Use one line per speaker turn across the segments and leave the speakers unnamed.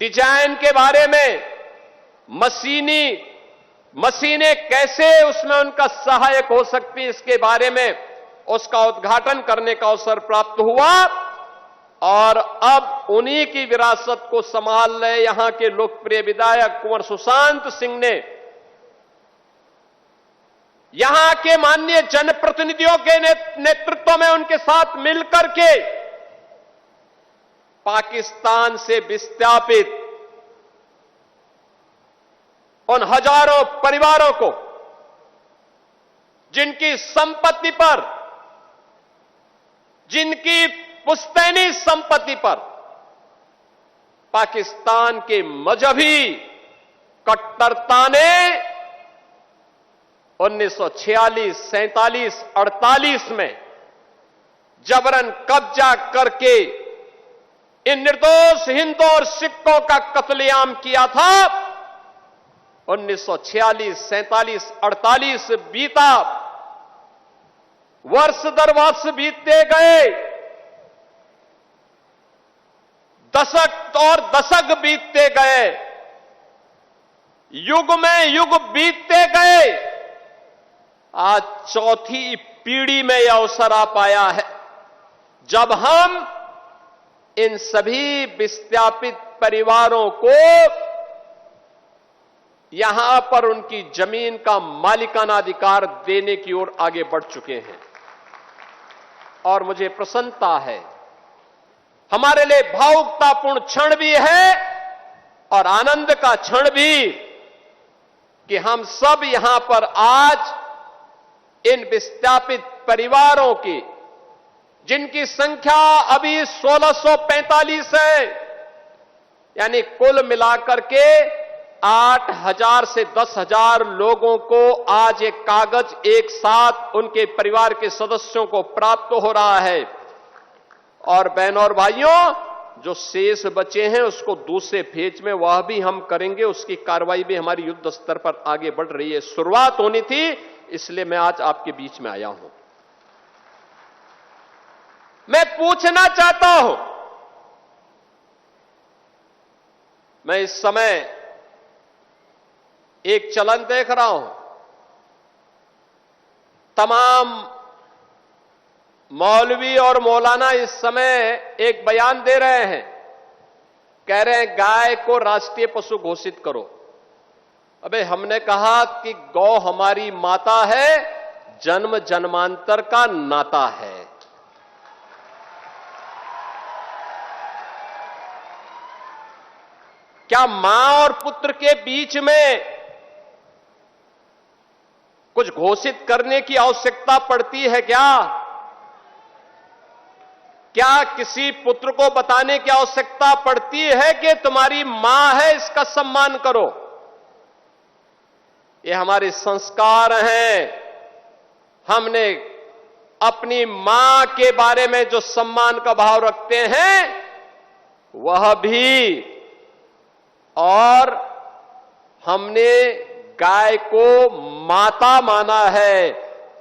Design के बारे में, मशीनें कैसे उसमें उनका सहायक हो सकती है, इसके बारे में उसका उद्घाटन करने का अवसर प्राप्त हुआ। और अब उन्हीं की विरासत को संभाल रहे यहां के लोकप्रिय विधायक कुंवर सुशांत सिंह ने यहां के माननीय जनप्रतिनिधियों के नेतृत्व में उनके साथ मिलकर के पाकिस्तान से विस्थापित उन हजारों परिवारों को, जिनकी संपत्ति पर, जिनकी पुश्तैनी संपत्ति पर पाकिस्तान के मजहबी कट्टरता ने 1946, 47, 48 में जबरन कब्जा करके इन निर्दोष हिंदुओं और सिखों का कत्लेआम किया था। 1946, 47, 48 बीता, वर्ष दर वर्ष बीतते गए, दशक और दशक बीतते गए, युग में युग बीतते गए। आज चौथी पीढ़ी में यह अवसर आ पाया है जब हम इन सभी विस्थापित परिवारों को यहां पर उनकी जमीन का मालिकाना अधिकार देने की ओर आगे बढ़ चुके हैं। और मुझे प्रसन्नता है, हमारे लिए भावुकतापूर्ण क्षण भी है और आनंद का क्षण भी कि हम सब यहां पर आज इन विस्थापित परिवारों की, जिनकी संख्या अभी 1645 है, यानी कुल मिलाकर के 8,000 से 10,000 लोगों को आज एक कागज एक साथ उनके परिवार के सदस्यों को प्राप्त हो रहा है। और बहनों और भाइयों, जो शेष बचे हैं उसको दूसरे फेज में वह भी हम करेंगे, उसकी कार्रवाई भी हमारी युद्ध स्तर पर आगे बढ़ रही है। शुरुआत होनी थी, इसलिए मैं आज आपके बीच में आया हूं। मैं पूछना चाहता हूं, मैं इस समय एक चलन देख रहा हूं, तमाम मौलवी और मौलाना इस समय एक बयान दे रहे हैं, कह रहे हैं गाय को राष्ट्रीय पशु घोषित करो। अबे हमने कहा कि गौ हमारी माता है, जन्म जन्मांतर का नाता है। क्या मां और पुत्र के बीच में कुछ घोषित करने की आवश्यकता पड़ती है क्या? क्या किसी पुत्र को बताने की आवश्यकता पड़ती है कि तुम्हारी मां है, इसका सम्मान करो? ये हमारे संस्कार हैं। हमने अपनी मां के बारे में जो सम्मान का भाव रखते हैं वह भी, और हमने गाय को माता माना है,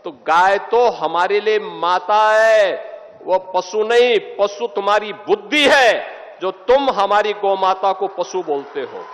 तो गाय तो हमारे लिए माता है, वह पशु नहीं। पशु तुम्हारी बुद्धि है जो तुम हमारी गौ माता को पशु बोलते हो।